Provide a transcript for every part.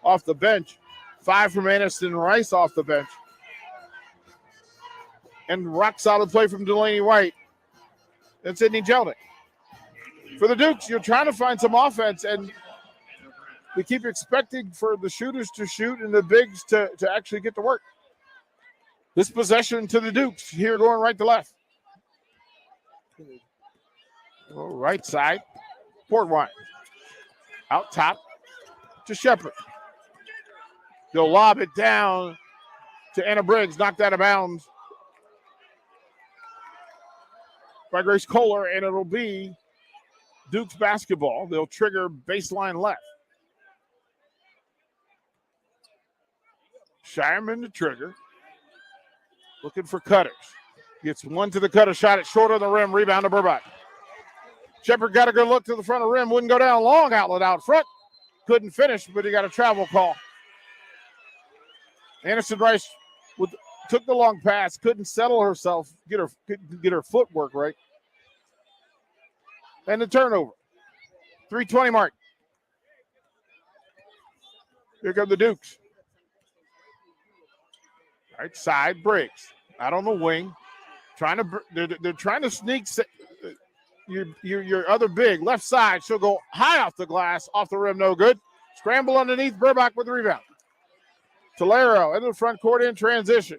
off the bench. 5 from Aniston Rice off the bench. And rock solid play from Delaney White and Sydney Jelnick. For the Dukes, you're trying to find some offense, and we keep expecting for the shooters to shoot and the bigs to actually get to work. This possession to the Dukes here going right to left. Right side, Portwine. Out top to Shepard. They'll lob it down to Anna Briggs, knocked out of bounds by Grace Kohler, and it'll be Duke's basketball. They'll trigger baseline left. Shireman to trigger. Looking for cutters. Gets one to the cutter, shot it short of the rim, rebound to Burbach. Shepard got a good look to the front of the rim, wouldn't go down, long outlet out front. Couldn't finish, but he got a travel call. Aniston Rice took the long pass, couldn't settle herself, get her footwork right. And the turnover. 3:20 mark. Here come the Dukes. Right side, Briggs. Out on the wing. They're trying to sneak your other big. Left side, she'll go high off the glass, off the rim, no good. Scramble underneath, Burbach with the rebound. Tolero into the front court in transition.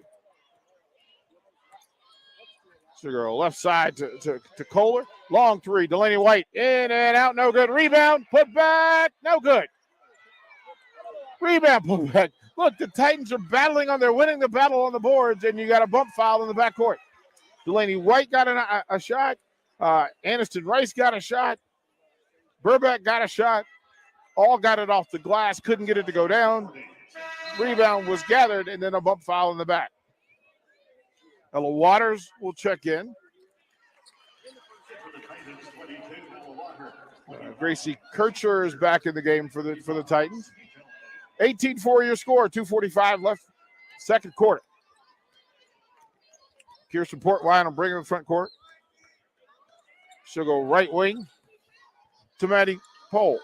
She'll go left side to Kohler. Long three, Delaney White in and out, no good. Rebound, put back, no good. Rebound, put back. Look, the Titans are battling on. They're winning the battle on the boards, and you got a bump foul in the backcourt. Delaney White got a shot. Aniston Rice got a shot. Burbach got a shot. All got it off the glass. Couldn't get it to go down. Rebound was gathered, and then a bump foul in the back. Ella Waters will check in. Gracie Kircher is back in the game for the Titans. 18-4 your score, 2:45 left, second quarter. Kirsten Portwine will bring in the front court. She'll go right wing to Maddie Pohl.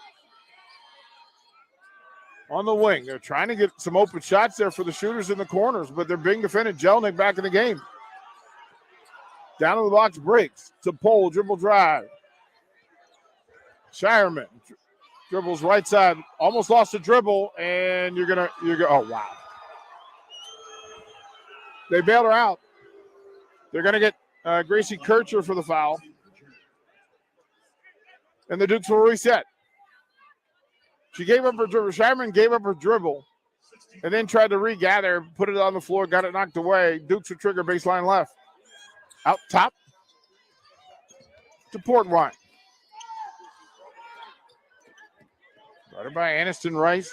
On the wing, they're trying to get some open shots there for the shooters in the corners, but they're being defended. Jelnick back in the game. Down to the box, Briggs to Pohl, dribble drive. Shireman dribbles right side, almost lost the dribble, and you're gonna, oh wow. They bailed her out. They're gonna get Gracie Kircher for the foul. And the Dukes will reset. She gave up her dribble. Shireman gave up her dribble and then tried to regather, put it on the floor, got it knocked away. Dukes will trigger baseline left. Out top to Portwine. Started by Aniston Rice.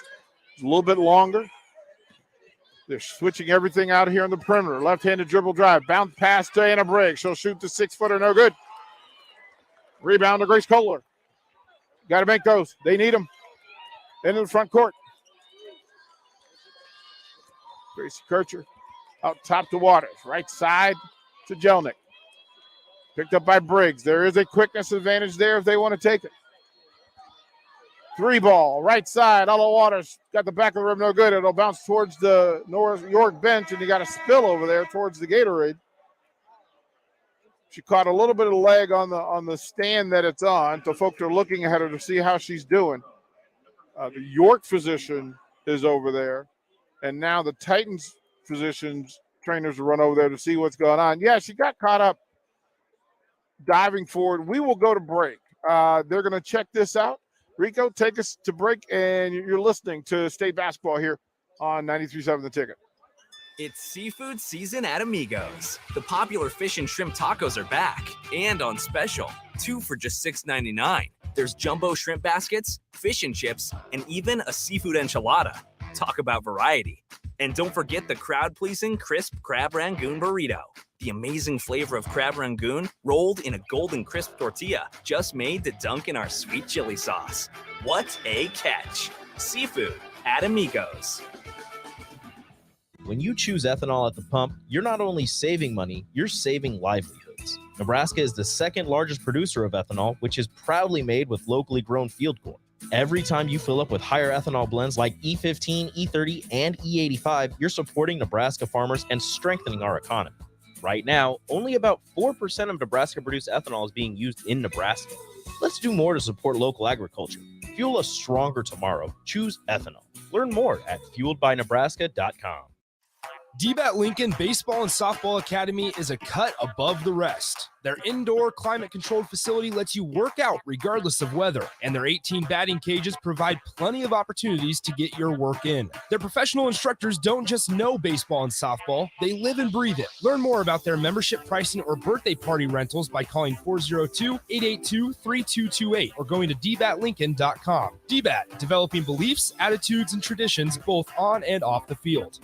It's a little bit longer. They're switching everything out here on the perimeter. Left-handed dribble drive. Bounce pass to Anna Briggs. She'll shoot the 6-footer. No good. Rebound to Grace Kohler. Got to make those. They need them. Into the front court. Gracie Kircher out top to Waters. Right side to Jelnick. Picked up by Briggs. There is a quickness advantage there if they want to take it. 3 ball, right side. Ella Waters got the back of the rim, no good. It'll bounce towards the Norris York bench, and you got a spill over there towards the Gatorade. She caught a little bit of leg on the stand that it's on, so folks are looking at her to see how she's doing. The York physician is over there, and now the Titans physicians trainers will run over there to see what's going on. Yeah, she got caught up diving forward. We will go to break. They're going to check this out. Rico, take us to break, and you're listening to State Basketball here on 93.7 The Ticket. It's seafood season at Amigos. The popular fish and shrimp tacos are back and on special. 2 for just $6.99. There's jumbo shrimp baskets, fish and chips, and even a seafood enchilada. Talk about variety. And don't forget the crowd-pleasing crisp crab rangoon burrito. The amazing flavor of crab rangoon rolled in a golden crisp tortilla just made to dunk in our sweet chili sauce. What a catch. Seafood at Amigos. When you choose ethanol at the pump, you're not only saving money, you're saving livelihoods. Nebraska is the second largest producer of ethanol, which is proudly made with locally grown field corn. Every time you fill up with higher ethanol blends like E15, E30, and E85, you're supporting Nebraska farmers and strengthening our economy. Right now, only about 4% of Nebraska-produced ethanol is being used in Nebraska. Let's do more to support local agriculture. Fuel a stronger tomorrow. Choose ethanol. Learn more at fueledbynebraska.com. DBAT Lincoln Baseball and Softball Academy is a cut above the rest. Their indoor, climate-controlled facility lets you work out regardless of weather, and their 18 batting cages provide plenty of opportunities to get your work in. Their professional instructors don't just know baseball and softball, they live and breathe it. Learn more about their membership pricing or birthday party rentals by calling 402-882-3228 or going to dbatlincoln.com. DBAT, developing beliefs, attitudes, and traditions both on and off the field.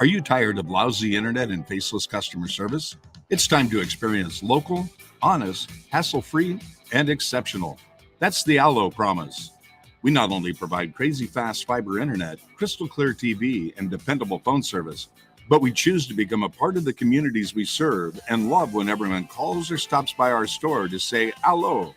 Are you tired of lousy internet and faceless customer service? It's time to experience local, honest, hassle-free, and exceptional. That's the Allo promise. We not only provide crazy fast fiber internet, crystal clear TV, and dependable phone service, but we choose to become a part of the communities we serve and love when everyone calls or stops by our store to say Allo.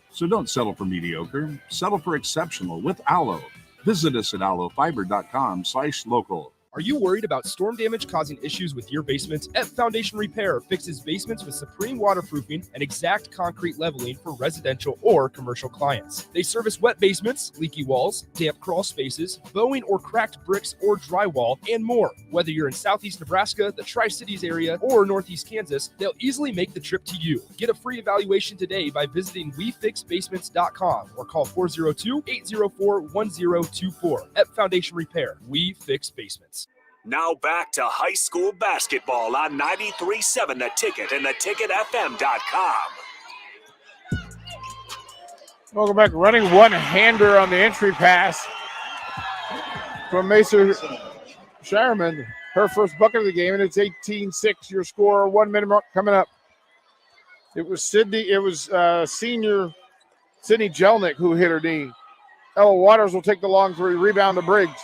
So don't settle for mediocre, settle for exceptional with Allo. Visit us at allofiber.com/local. Are you worried about storm damage causing issues with your basement? F Foundation Repair fixes basements with supreme waterproofing and exact concrete leveling for residential or commercial clients. They service wet basements, leaky walls, damp crawl spaces, bowing or cracked bricks or drywall, and more. Whether you're in Southeast Nebraska, the Tri-Cities area, or Northeast Kansas, they'll easily make the trip to you. Get a free evaluation today by visiting WeFixBasements.com or call 402-804-1024. F Foundation Repair. We fix basements. Now back to high school basketball on 93.7 The Ticket and theticketfm.com. Welcome back. Running one-hander on the entry pass from Mesa Shireman. Her first bucket of the game, and it's 18-6. Your score, 1 minute mark coming up. It was senior Sydney Jelnick who hit her knee. Ella Waters will take the long three, rebound to Briggs.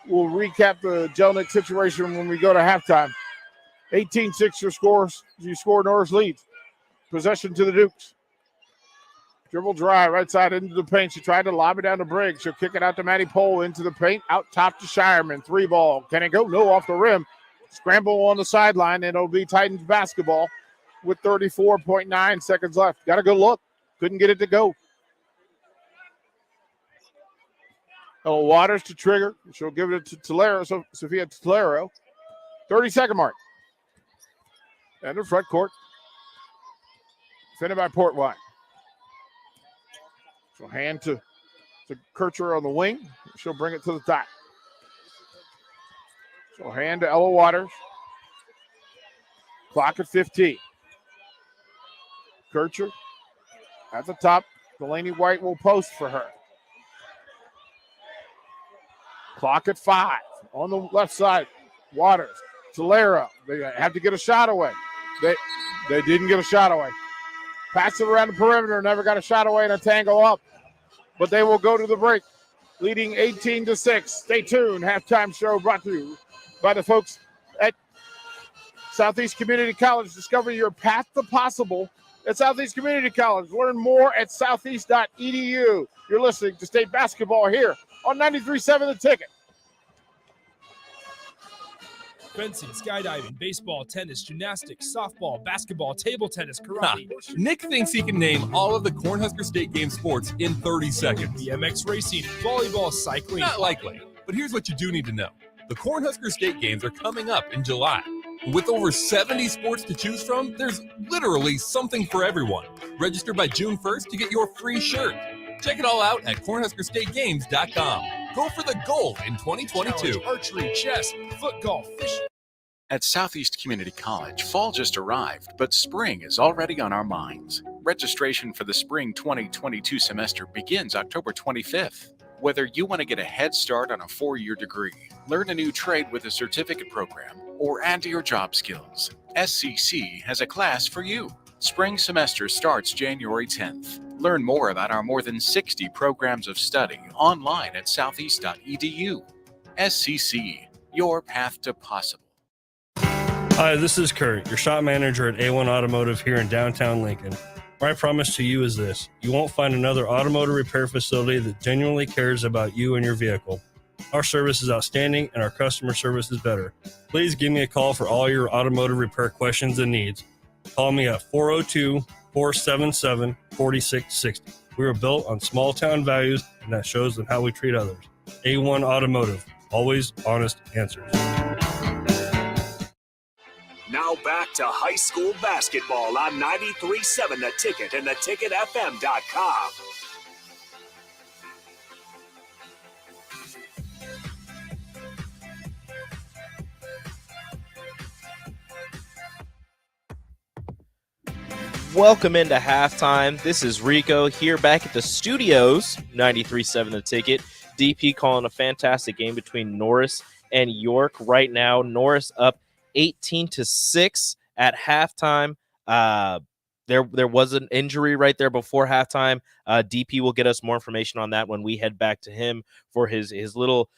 We'll recap the Jelnick situation when we go to halftime. 18-6 your scores. You score, Norris leads. Possession to the Dukes. Dribble drive, right side into the paint. She tried to lob it down to Briggs. She'll kick it out to Maddie Pohl into the paint. Out top to Shireman. 3 ball. Can it go? No, off the rim. Scramble on the sideline, and it'll be Titans basketball with 34.9 seconds left. Got a good look. Couldn't get it to go. Waters to trigger. She'll give it to Tolero, Sophia Tolero. 30-second mark. And the front court. Defended by Portwine. She'll hand to Kircher on the wing. She'll bring it to the top. She'll hand to Ella Waters. Clock at 15. Kircher at the top. Delaney White will post for her. Clock at 5. On the left side, Waters. Tolero. They have to get a shot away. They didn't get a shot away. Pass it around the perimeter. Never got a shot away and a tango up. But they will go to the break, leading 18-6. Stay tuned. Halftime show brought to you by the folks at Southeast Community College. Discover your path to possible at Southeast Community College. Learn more at southeast.edu. You're listening to State Basketball here on 93.7 The Ticket. Fencing, skydiving, baseball, tennis, gymnastics, softball, basketball, table tennis, karate. Nick thinks he can name all of the Cornhusker State Game sports in 30 seconds. BMX racing, volleyball, cycling. Not likely, but here's what you do need to know. The Cornhusker State Games are coming up in July. With over 70 sports to choose from, there's literally something for everyone. Register by June 1st to get your free shirt. Check it all out at cornhuskerstategames.com. Go for the gold in 2022. Challenge, archery, chess, foot golf, fishing. At Southeast Community College, fall just arrived, but spring is already on our minds. Registration for the spring 2022 semester begins October 25th. Whether you want to get a head start on a 4-year degree, learn a new trade with a certificate program, or add to your job skills, SCC has a class for you. Spring semester starts January 10th. Learn more about our more than 60 programs of study online at southeast.edu. SCC, your path to possible. Hi, this is Kurt, your shop manager at A1 Automotive here in downtown Lincoln. My promise to you is this: you won't find another automotive repair facility that genuinely cares about you and your vehicle. Our service is outstanding and our customer service is better. Please give me a call for all your automotive repair questions and needs. Call me at 402-477-4660. We were built on small town values, and that shows in how we treat others. A1 Automotive, always honest answers. Now back to high school basketball on 93.7 The Ticket and theticketfm.com. Welcome into halftime. This is Rico here back at the studios, 93.7 The Ticket. DP calling a fantastic game between Norris and York right now. Norris up 18-6 at halftime. There was an injury right there before halftime. DP will get us more information on that when we head back to him for his little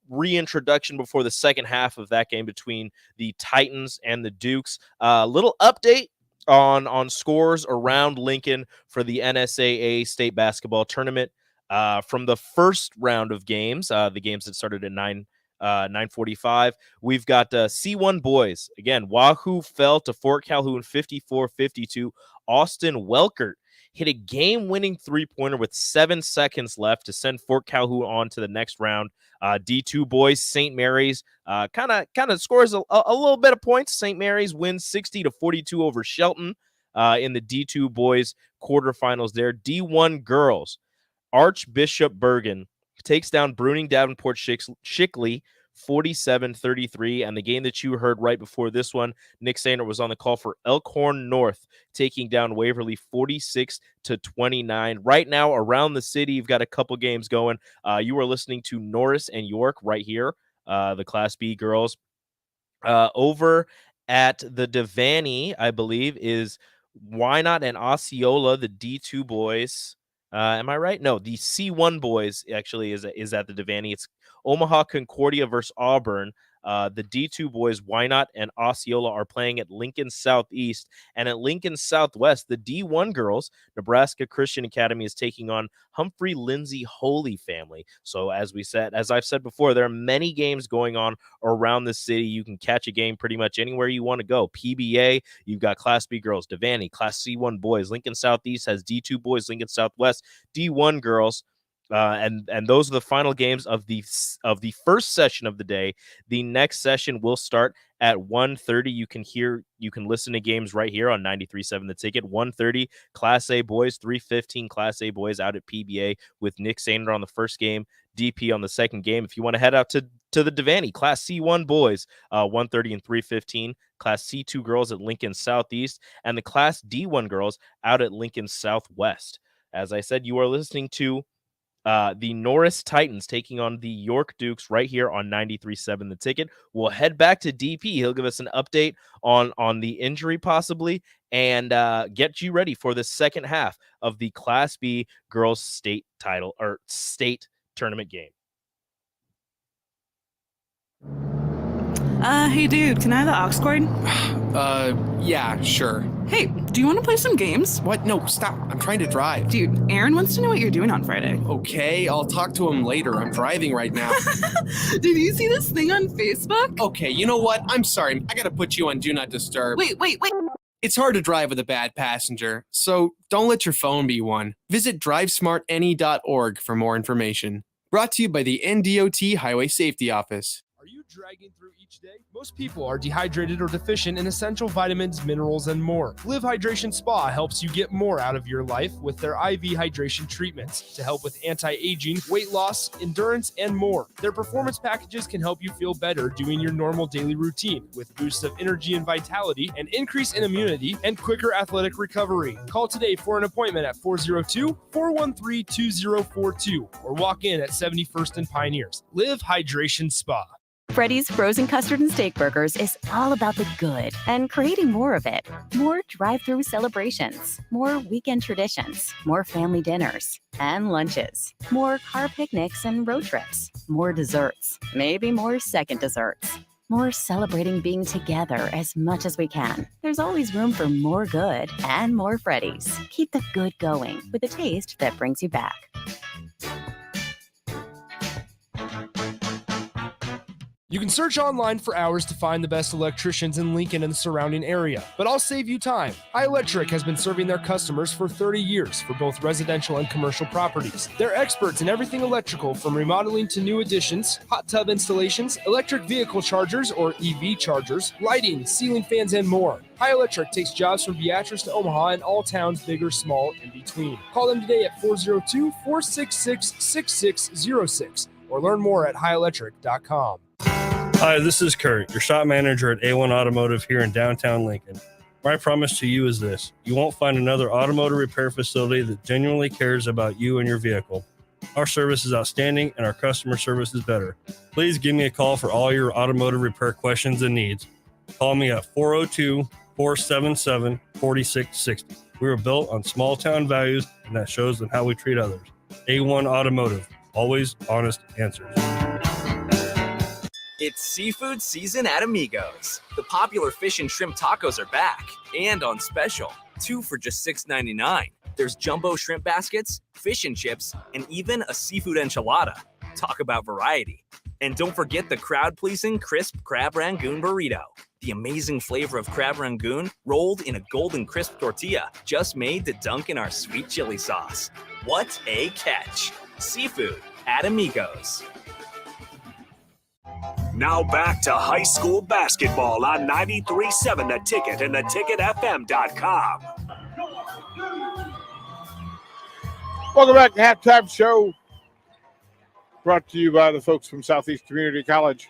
reintroduction before the second half of that game between the Titans and the Dukes. Little update on scores around Lincoln for the NSAA state basketball tournament from the first round of games, the games that started at 9:45. We've got C1 boys. Again, Wahoo fell to Fort Calhoun 54-52. Austin Welkert hit a game-winning three-pointer with 7 seconds left to send Fort Calhoun on to the next round. D2 boys, St. Mary's kind of scores a little bit of points. St. Mary's wins 60-42 over Shelton in the D2 boys quarterfinals there. D1 girls, Archbishop Bergen takes down Bruning Davenport Shickley 47-33. And the game that you heard right before this one, Nick Sainer was on the call for Elkhorn North taking down Waverly 46-29. Right now around the city, you've got a couple games going. You are listening to Norris and York right here, the Class B girls. Over at the Devaney, I believe, is Wynot and Osceola, the D2 boys. Am I right? No, the C1 boys actually is at the Devaney. It's Omaha Concordia versus Auburn. The D2 boys, Wynot and Osceola, are playing at Lincoln Southeast. And at Lincoln Southwest, the D1 girls, Nebraska Christian Academy, is taking on Humphrey Lindsay Holy Family. So as I've said before, there are many games going on around the city. You can catch a game pretty much anywhere you want to go. PBA, you've got Class B girls, Devaney, Class C1 boys. Lincoln Southeast has D2 boys, Lincoln Southwest, D1 girls. And those are the final games of the first session of the day. The next session will start at 1:30. You can listen to games right here on 93.7 The Ticket. 1:30 Class A boys, 3:15 Class A boys out at PBA with Nick Sainer on the first game, DP on the second game. If you want to head out to the Devaney, Class C1 boys, 1:30 and 3:15. Class C2 girls at Lincoln Southeast, and the Class D1 girls out at Lincoln Southwest. As I said, you are listening to the Norris Titans taking on the York Dukes right here on 93.7 The Ticket. We'll head back to DP. He'll give us an update on the injury possibly and get you ready for the second half of the Class B girls state title or state tournament game. Hey dude, can I have the aux cord? Yeah, sure. Hey, do you want to play some games? What? No, stop. I'm trying to drive. Dude, Aaron wants to know what you're doing on Friday. Okay, I'll talk to him later. I'm driving right now. Did you see this thing on Facebook? Okay, you know what? I'm sorry. I gotta put you on Do Not Disturb. Wait. It's hard to drive with a bad passenger, so don't let your phone be one. Visit drivesmartany.org for more information. Brought to you by the NDOT Highway Safety Office. Are you dragging through each day? Most people are dehydrated or deficient in essential vitamins, minerals, and more. Live Hydration Spa helps you get more out of your life with their IV hydration treatments to help with anti-aging, weight loss, endurance, and more. Their performance packages can help you feel better doing your normal daily routine with boosts of energy and vitality, an increase in immunity, and quicker athletic recovery. Call today for an appointment at 402-413-2042 or walk in at 71st and Pioneers. Live Hydration Spa. Freddy's Frozen Custard and Steak Burgers is all about the good and creating more of it. More drive-through celebrations, more weekend traditions, more family dinners and lunches, more car picnics and road trips, more desserts, maybe more second desserts, more celebrating being together as much as we can. There's always room for more good and more Freddy's. Keep the good going with a taste that brings you back. You can search online for hours to find the best electricians in Lincoln and the surrounding area, but I'll save you time. iElectric has been serving their customers for 30 years for both residential and commercial properties. They're experts in everything electrical, from remodeling to new additions, hot tub installations, electric vehicle chargers or EV chargers, lighting, ceiling fans, and more. iElectric takes jobs from Beatrice to Omaha and all towns, big or small, in between. Call them today at 402-466-6606 or learn more at highelectric.com. Hi, this is Kurt, your shop manager at A1 Automotive here in downtown Lincoln. My promise to you is this: you won't find another automotive repair facility that genuinely cares about you and your vehicle. Our service is outstanding and our customer service is better. Please give me a call for all your automotive repair questions and needs. Call me at 402-477-4660. We were built on small town values, and that shows in how we treat others. A1 Automotive, always honest answers. It's seafood season at Amigos. The popular fish and shrimp tacos are back and on special. 2 for just $6.99. There's jumbo shrimp baskets, fish and chips, and even a seafood enchilada. Talk about variety. And don't forget the crowd-pleasing crisp crab rangoon burrito. The amazing flavor of crab rangoon rolled in a golden crisp tortilla just made to dunk in our sweet chili sauce. What a catch. Seafood at Amigos. Now back to high school basketball on 93.7 The Ticket and theticketfm.com. Welcome back to Halftime Show, brought to you by the folks from Southeast Community College.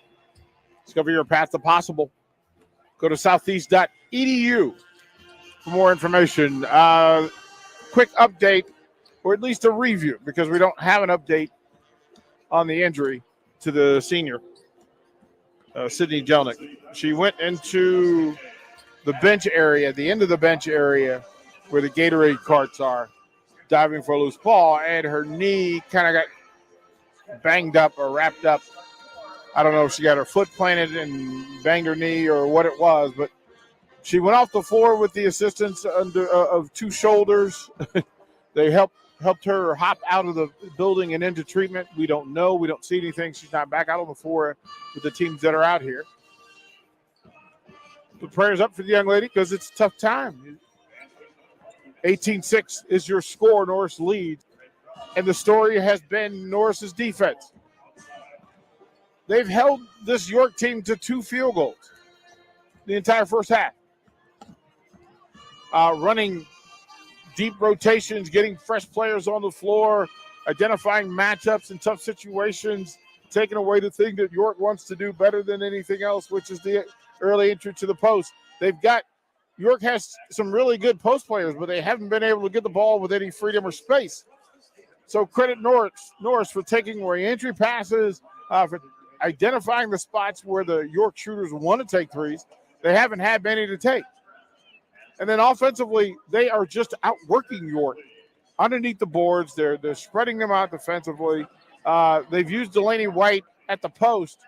Discover your path to possible. Go to southeast.edu for more information. Quick update, or at least a review, because we don't have an update on the injury to the senior, Sydney Jelnick. She went into the bench area, the end of the bench area where the Gatorade carts are, diving for a loose ball, and her knee kind of got banged up or wrapped up. I don't know if she got her foot planted and banged her knee or what it was, but she went off the floor with the assistance of two shoulders. They helped her hop out of the building and into treatment. We don't know. We don't see anything. She's not back out on the floor with the teams that are out here. But prayers up for the young lady because it's a tough time. 18-6 is your score. Norris leads. And the story has been Norris's defense. They've held this York team to 2 field goals the entire first half. Running deep rotations, getting fresh players on the floor, identifying matchups in tough situations, taking away the thing that York wants to do better than anything else, which is the early entry to the post. York has some really good post players, but they haven't been able to get the ball with any freedom or space. So credit Norris for taking away entry passes, for identifying the spots where the York shooters want to take threes. They haven't had many to take. And then offensively, they are just outworking York underneath the boards. They're spreading them out defensively. They've used Delaney White at the post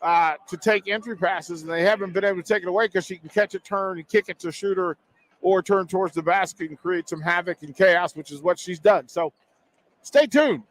to take entry passes, and they haven't been able to take it away because she can catch it, turn, and kick it to shooter or turn towards the basket and create some havoc and chaos, which is what she's done. So stay tuned.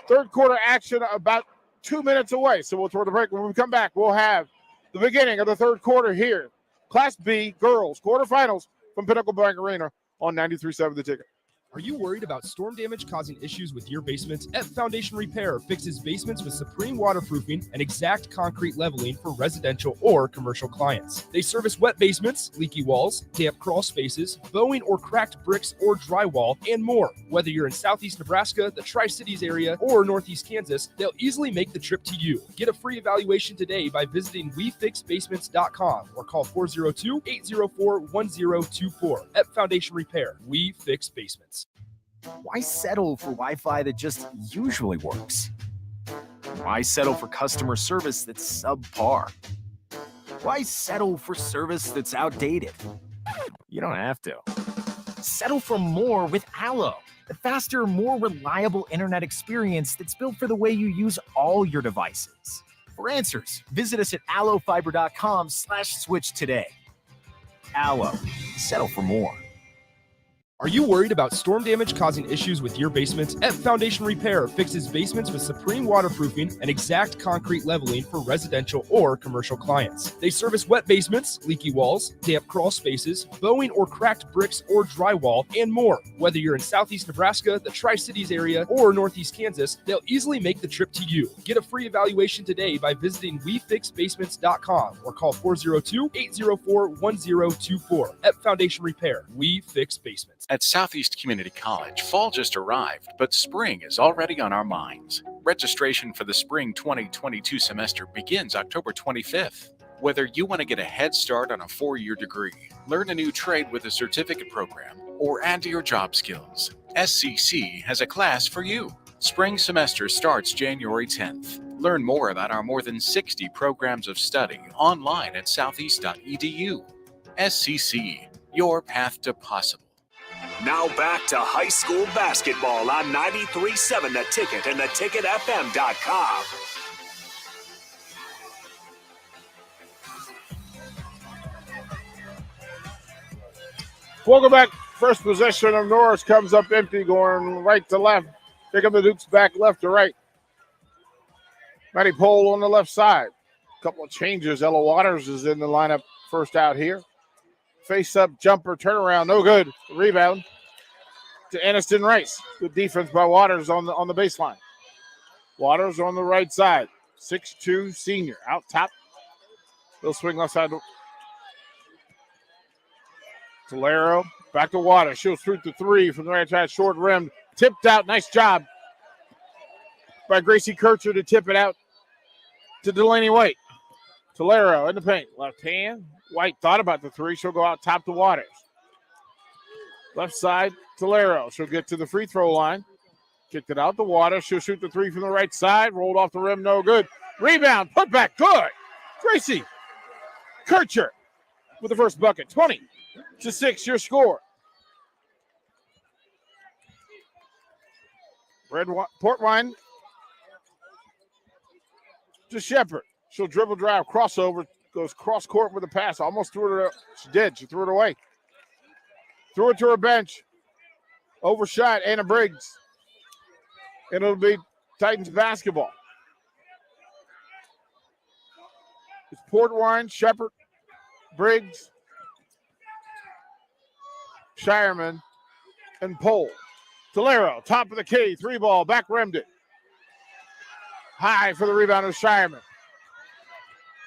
Third quarter action about 2 minutes away. So we'll toward the break. When we come back, we'll have the beginning of the third quarter here. Class B girls quarterfinals from Pinnacle Bank Arena on 93.7 The Ticket. Are you worried about storm damage causing issues with your basement? F Foundation Repair fixes basements with supreme waterproofing and exact concrete leveling for residential or commercial clients. They service wet basements, leaky walls, damp crawl spaces, bowing or cracked bricks or drywall, and more. Whether you're in Southeast Nebraska, the Tri-Cities area, or Northeast Kansas, they'll easily make the trip to you. Get a free evaluation today by visiting WeFixBasements.com or call 402-804-1024. F Foundation Repair. We fix basements. Why settle for Wi-Fi that just usually works? Why settle for customer service that's subpar? Why settle for service that's outdated? You don't have to. Settle for more with Allo, the faster, more reliable internet experience that's built for the way you use all your devices. For answers, visit us at allofiber.com/switch today. Allo, settle for more. Are you worried about storm damage causing issues with your basement? At Foundation Repair fixes basements with supreme waterproofing and exact concrete leveling for residential or commercial clients. They service wet basements, leaky walls, damp crawl spaces, bowing or cracked bricks or drywall, and more. Whether you're in Southeast Nebraska, the Tri-Cities area, or Northeast Kansas, they'll easily make the trip to you. Get a free evaluation today by visiting WeFixBasements.com or call 402-804-1024. At Foundation Repair, we fix basements. At Southeast Community College, fall just arrived, but spring is already on our minds. Registration for the spring 2022 semester begins October 25th. Whether you want to get a head start on a 4-year degree, learn a new trade with a certificate program, or add to your job skills, SCC has a class for you. Spring semester starts January 10th. Learn more about our more than 60 programs of study online at southeast.edu. SCC, your path to possible. Now back to high school basketball on 93.7 The Ticket and theticketfm.com. Welcome back. First possession of Norris comes up empty, going right to left. Pick up the Dukes back left to right. Matty Pole on the left side. Couple of changes. Ella Waters is in the lineup first out here. Face-up jumper, turnaround, no good. Rebound to Aniston Rice. Good defense by Waters on the baseline. Waters on the right side. 6'2" senior. Out top. He'll swing left side. Tolero back to Waters. She'll shoot the three from the right side. Short rim. Tipped out. Nice job by Gracie Kircher to tip it out to Delaney White. Tolero in the paint. Left hand. White thought about the three. She'll go out top to Waters. Left side, Tolero. She'll get to the free throw line. Kicked it out to Waters. She'll shoot the three from the right side. Rolled off the rim. No good. Rebound. Put back. Good. Gracie Kircher with the first bucket. 20-6 your score. Port wine to Shepard. She'll dribble drive, crossover, goes cross court with a pass. Almost threw it. She did. She threw it away. Threw it to her bench. Overshot Anna Briggs. And it'll be Titans basketball. It's Port Wine, Shepard, Briggs, Shireman, and Pole. Tolero, top of the key, three ball, back rimmed it. High for the rebound of Shireman.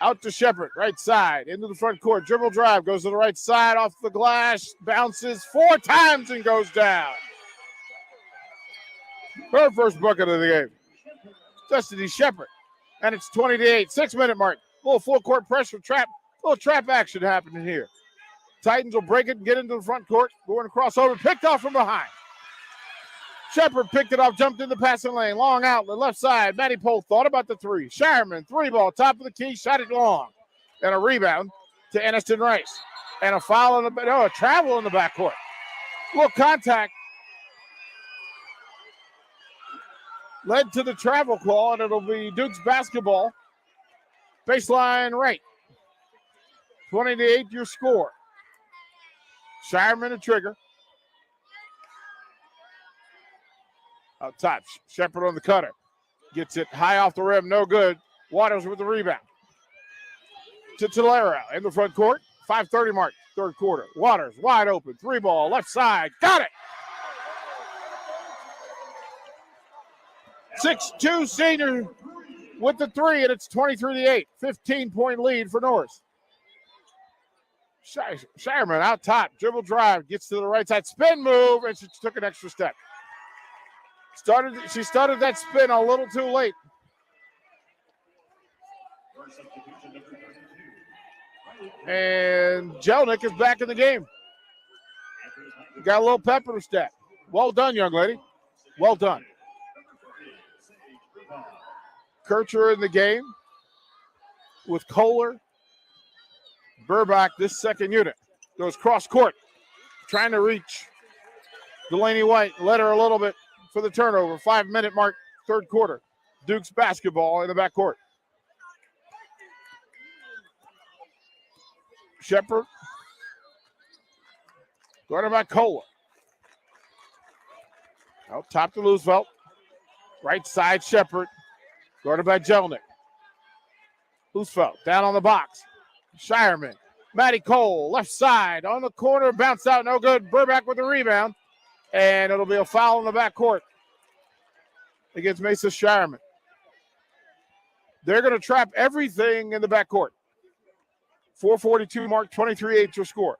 Out to Shepard, right side, into the front court. Dribble drive, goes to the right side, off the glass, bounces 4 times and goes down. Her first bucket of the game. Destiny Shepard. And it's 20-8, 6-minute mark. Little full court pressure trap. Little trap action happening here. Titans will break it and get into the front court. Going across over, picked off from behind. Shepard picked it off, jumped in the passing lane. Long outlet, left side. Matty Pole thought about the three. Shireman, three ball, top of the key, shot it long. And a rebound to Aniston Rice. And a foul a travel in the backcourt. Little contact. Led to the travel call, and it'll be Duke's basketball. Baseline right. 20-8 your score. Shireman a trigger. Out top, Shepard on the cutter. Gets it high off the rim, no good. Waters with the rebound. To Tolero in the front court. 5:30 mark, third quarter. Waters wide open, three ball, left side. Got it! 6'2" senior with the three, and it's 23-8. 15-point lead for Norris. Shireman out top, dribble drive, gets to the right side, spin move, and she took an extra step. She started that spin a little too late. And Jelnick is back in the game. Got a little pep in her step. Well done, young lady. Well done. Kircher in the game with Kohler. Burbach, this second unit. Goes cross court. Trying to reach Delaney White. Led her a little bit for the turnover. 5-minute mark, third quarter. Duke's basketball in the backcourt. Shepard. Guarded by Kohler. Out top to Loosevelt. Right side, Shepard. Guarded by Jelnick. Loosevelt down on the box. Shireman. Matty Cole, left side, on the corner, bounced out, no good. Burback with the rebound. And it'll be a foul in the backcourt against Mesa Shireman. They're going to trap everything in the backcourt. 4:42 mark, 23-8 your score.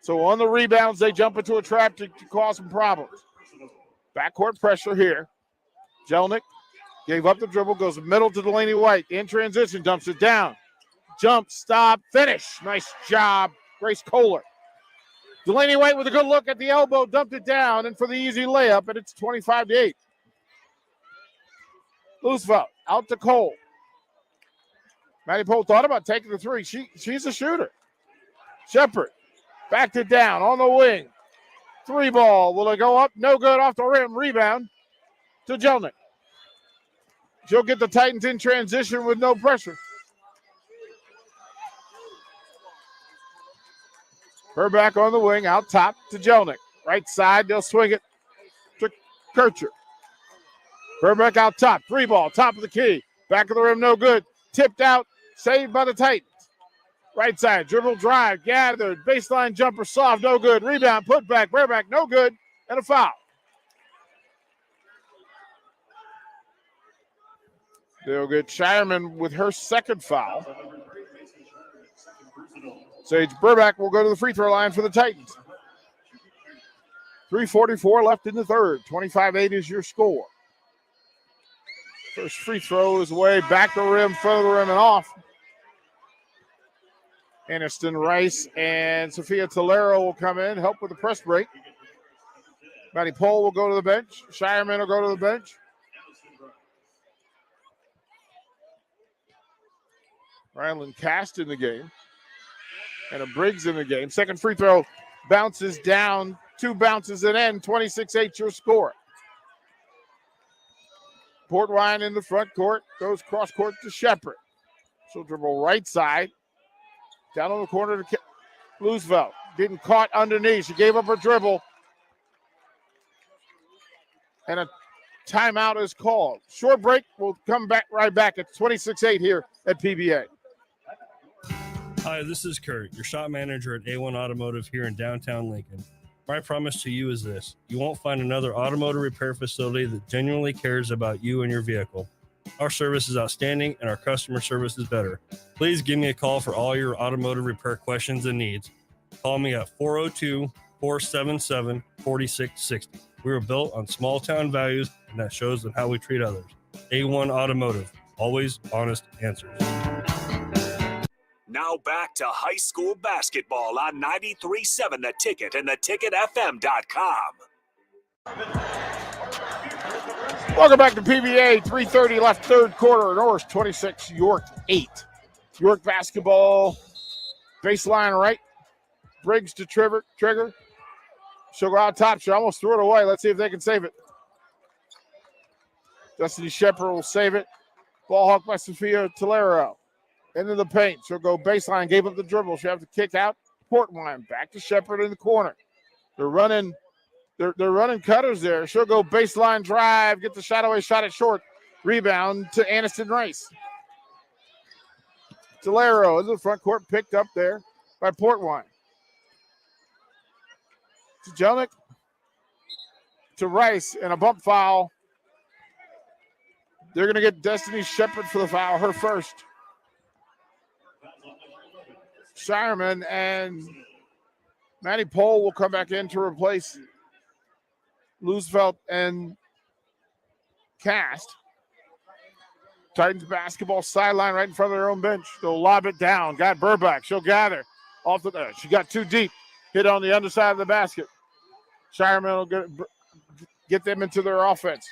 So on the rebounds, they jump into a trap to cause some problems. Backcourt pressure here. Jelnick gave up the dribble, goes middle to Delaney White. In transition, dumps it down. Jump, stop, finish. Nice job, Grace Kohler. Delaney White with a good look at the elbow, dumped it down, and for the easy layup, and it's 25-8. Loosevelt out to Cole. Matty Cole thought about taking the three. She's a shooter. Shepard backed it down on the wing. Three ball. Will it go up? No good. Off the rim. Rebound to Jelnick. She'll get the Titans in transition with no pressure. Her back on the wing, out top to Jelnick. Right side, they'll swing it to Kircher. Burback out top, three ball, top of the key. Back of the rim, no good. Tipped out, saved by the Titans. Right side, dribble drive, gathered. Baseline jumper, soft, no good. Rebound, put back, Burback, no good. And a foul. They'll get Shireman with her second foul. Sage Burback will go to the free throw line for the Titans. 3:44 left in the third. 25-8 is your score. First free throw is away, back the rim, front of the rim, and off. Aniston Rice and Sophia Tolero will come in, help with the press break. Matty Pohl will go to the bench. Shireman will go to the bench. Ryland Cast in the game. And a Briggs in the game. Second free throw bounces down. Two bounces and end. 26-8 your score. Portwine in the front court. Goes cross court to Shepard. She'll dribble right side. Down on the corner to Loosevelt. Getting caught underneath. She gave up her dribble. And a timeout is called. Short break. We'll come back right back at 26-8 here at PBA. Hi, this is Kurt, your shop manager at A1 Automotive here in downtown Lincoln. My promise to you is this: you won't find another automotive repair facility that genuinely cares about you and your vehicle. Our service is outstanding and our customer service is better. Please give me a call for all your automotive repair questions and needs. Call me at 402-477-4660. We were built on small town values, and that shows in how we treat others. A1 Automotive, always honest answers. Now back to high school basketball on 93.7 The Ticket and theticketfm.com. Welcome back to PBA. 3:30 left, third quarter. Norris 26, York 8. York basketball, baseline right. Briggs to Trigger. She'll go out top. She almost threw it away. Let's see if they can save it. Destiny Shepard will save it. Ball hawked by Sophia Tolero. Into the paint. She'll go baseline. Gave up the dribble. She'll have to kick out. Portwine back to Shepard in the corner. They're running cutters there. She'll go baseline drive. Get the shot away. Shot it short. Rebound to Aniston Rice. Tolero in the front court. Picked up there by Portwine. To Jelnick. To Rice. And a bump foul. They're going to get Destiny Shepard for the foul. Her first. Shireman and Matty Pohl will come back in to replace Loosevelt and Cast. Titans basketball sideline right in front of their own bench. They'll lob it down. Got Burback. She'll gather off the. She got too deep. Hit on the underside of the basket. Shireman will get them into their offense.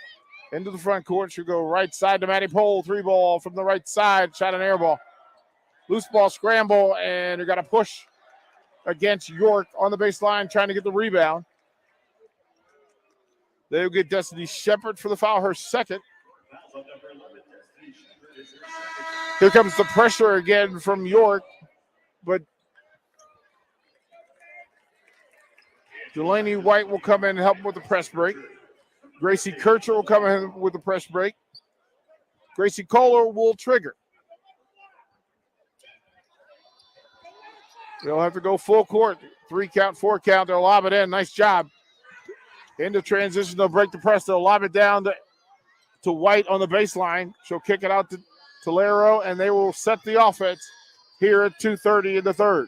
Into the front court. She'll go right side to Matty Pohl. Three ball from the right side. Shot an air ball. Loose ball scramble, and you got to push against York on the baseline, trying to get the rebound. They'll get Destiny Shepard for the foul, her second. Here comes the pressure again from York, but Delaney White will come in and help with the press break. Gracie Kircher will come in with the press break. Gracie Kohler will trigger. They'll have to go full court. 3 count, 4 count. They'll lob it in. Nice job. Into transition. They'll break the press. They'll lob it down to White on the baseline. She'll kick it out to Tolero, and they will set the offense here at 2:30 in the third.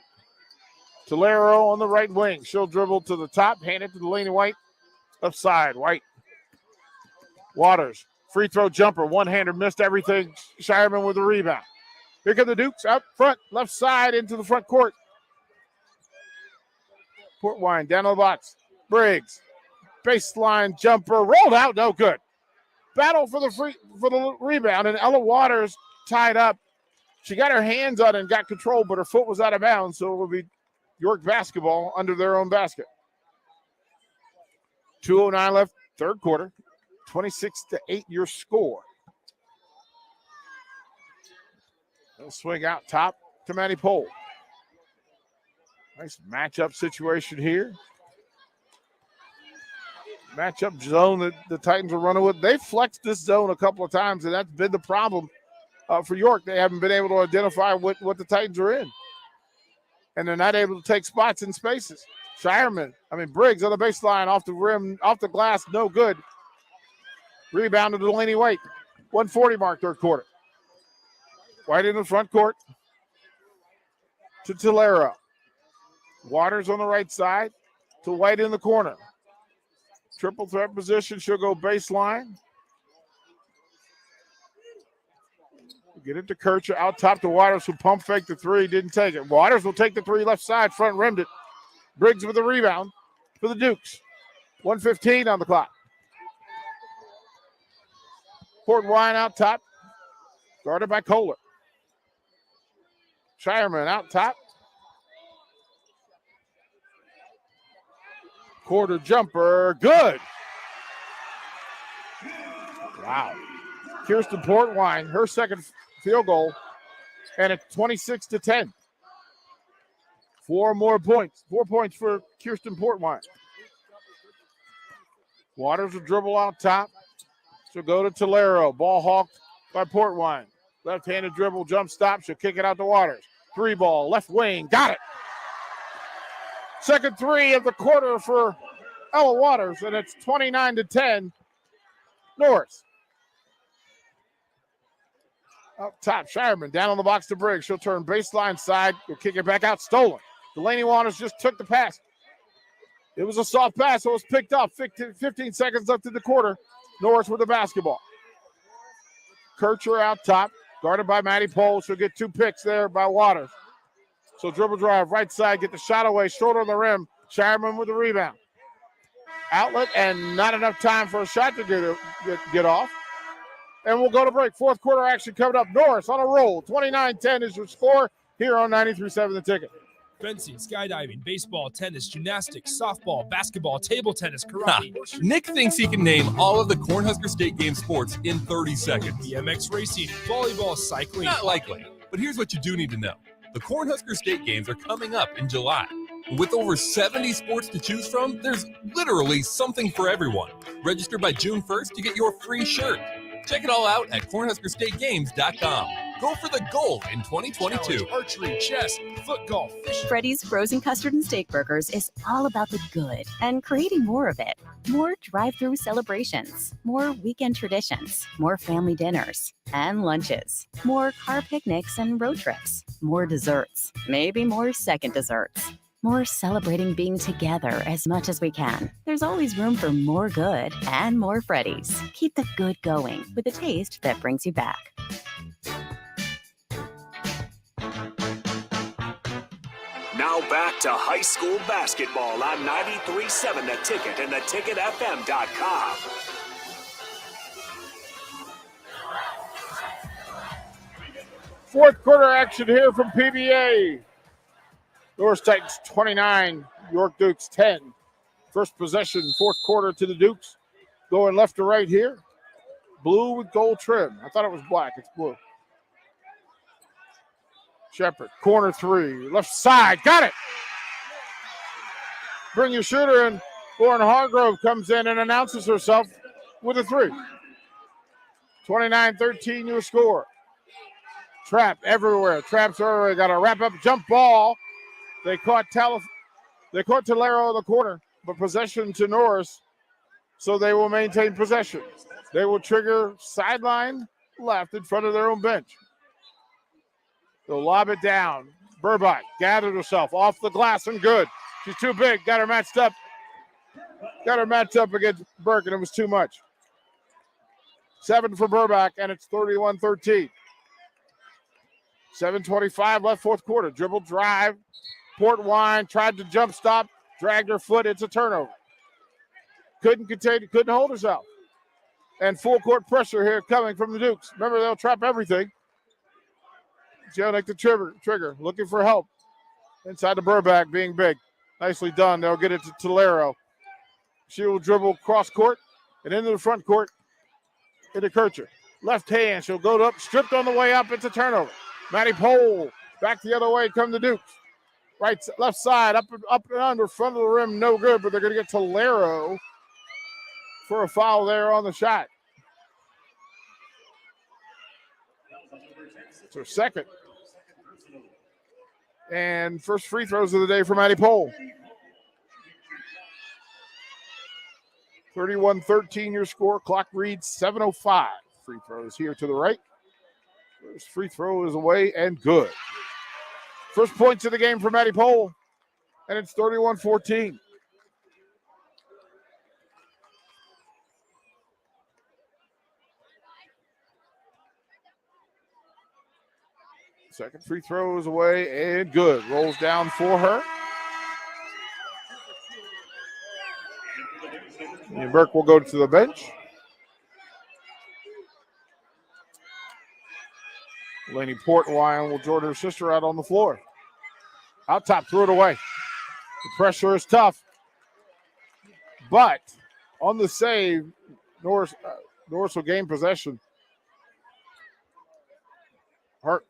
Tolero on the right wing. She'll dribble to the top, hand it to Delaney White. Left side, White. Waters, free throw jumper, one-hander, missed everything. Shireman with the rebound. Here come the Dukes out front, left side into the front court. Portwine down to the box. Briggs, baseline jumper, rolled out, no good. Battle for the rebound, and Ella Waters tied up. She got her hands on it and got control, but her foot was out of bounds, so it will be York basketball under their own basket. 2:09 left, third quarter. 26-8 your score. They'll swing out top to Maddie Pole. Nice matchup situation here. Matchup zone that the Titans are running with. They flexed this zone a couple of times, and that's been the problem for York. They haven't been able to identify what the Titans are in. And they're not able to take spots in spaces. Briggs on the baseline, off the rim, off the glass, no good. Rebound to Delaney White. 1:40 mark, third quarter. White in the front court to Tolero. Waters on the right side to White in the corner. Triple threat position. She'll go baseline. Get it to Kircher. Out top to Waters, who pump faked the three. Didn't take it. Waters will take the three left side. Front rimmed it. Briggs with the rebound for the Dukes. 1:15 on the clock. Portwine out top. Guarded by Kohler. Shireman out top. Quarter jumper. Good. Wow. Kirsten Portwine, her second field goal, and it's 26-10. 4 more points. 4 points for Kirsten Portwine. Waters will dribble out top. She'll go to Tolero. Ball hawked by Portwine. Left-handed dribble, jump stop. She'll kick it out to Waters. 3 ball, left wing. Got it. Second three of the quarter for Ella Waters, and it's 29-10. Norris. Up top, Shireman down on the box to Briggs. She'll turn baseline side. Will kick it back out. Stolen. Delaney Waters just took the pass. It was a soft pass, so it was picked up. 15 seconds left in the quarter. Norris with the basketball. Kircher out top, guarded by Maddie Pole. She'll get 2 picks there by Waters. So dribble drive, right side, get the shot away, short on the rim. Shireman with the rebound. Outlet, and not enough time for a shot to get off. And we'll go to break. Fourth quarter action coming up. Norris on a roll. 29-10 is your score here on 93.7 The Ticket. Fencing, skydiving, baseball, tennis, gymnastics, softball, basketball, table tennis, karate. Nick thinks he can name all of the Cornhusker State Game sports in 30 seconds. BMX racing, volleyball, cycling. Not likely, but here's what you do need to know. The Cornhusker State Games are coming up in July. With over 70 sports to choose from, there's literally something for everyone. Register by June 1st to get your free shirt. Check it all out at CornhuskerStateGames.com. Go for the gold in 2022. Challenge, archery, chess, foot golf, fishing. Freddy's Frozen Custard and Steak Burgers is all about the good and creating more of it. More drive-through celebrations, more weekend traditions, more family dinners and lunches, more car picnics and road trips, more desserts, maybe more second desserts. More celebrating being together as much as we can. There's always room for more good and more Freddy's. Keep the good going with a taste that brings you back. Now back to high school basketball on 93.7 The Ticket and theticketfm.com. Fourth quarter action here from PBA. Norris Titans 29, York Dukes 10. First possession, fourth quarter to the Dukes. Going left to right here. Blue with gold trim. I thought it was black. It's blue. Shepard, corner 3, left side. Got it. bring your shooter, and Lauren Hargrove comes in and announces herself with a three. 29-13 your score. Trap everywhere. Traps everywhere. Got a wrap-up jump ball. They caught Tolero in the corner, but possession to Norris, so they will maintain possession. They will trigger sideline left in front of their own bench. They'll lob it down. Burbach gathered herself off the glass and good. She's too big. Got her matched up. Against Burke, and it was too much. 7 for Burbach, and it's 31-13. 7:25 left, fourth quarter. Dribble drive. Portwine tried to jump stop, dragged her foot. It's a turnover. Couldn't hold herself. And full court pressure here coming from the Dukes. Remember, they'll trap everything. Jelnick the trigger, looking for help. Inside the Burbach, being big. Nicely done. They'll get it to Tolero. She will dribble cross court and into the front court into Kircher. Left hand, she'll go up, stripped on the way up. It's a turnover. Maddie Pohl back the other way come the Dukes. Left side, up and under, front of the rim, no good, but they're going to get Tolero for a foul there on the shot. It's her second. And first free throws of the day for Maddie Pohl. 31-13 your score. Clock reads 7:05. Free throws here to the right. First free throw is away and good. First points of the game for Maddie Pohl, and it's 31-14. Second free throw is away and good. Rolls down for her. And Burke will go to the bench. Laney Portwine will join her sister out on the floor. Out top, threw it away. The pressure is tough. But on the save, Norris will gain possession. Hurt.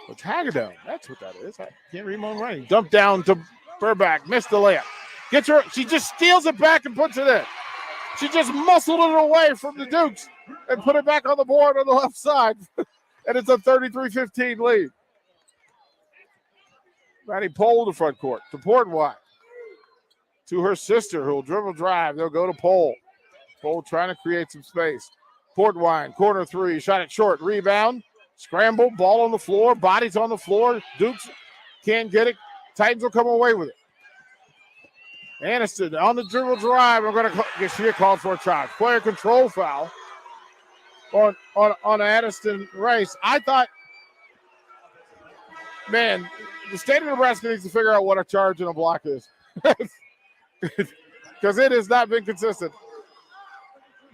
It's Hagedorn. That's what that is. I can't read my own writing. Dump down to Burbach. Missed the layup. Gets her. She just steals it back and puts it in. She just muscled it away from the Dukes and put it back on the board on the left side. And it's a 33-15 lead. Maddie Pohl to front court. To Portwine. To her sister, who will dribble drive. They'll go to Pohl. Pohl trying to create some space. Portwine, corner three. Shot it short. Rebound. Scramble. Ball on the floor. Bodies on the floor. Dukes can't get it. Titans will come away with it. Aniston on the dribble drive. I'm going to get called for a charge. Player control foul on Aniston Rice. I thought, man, the state of Nebraska needs to figure out what a charge and a block is. Because it has not been consistent.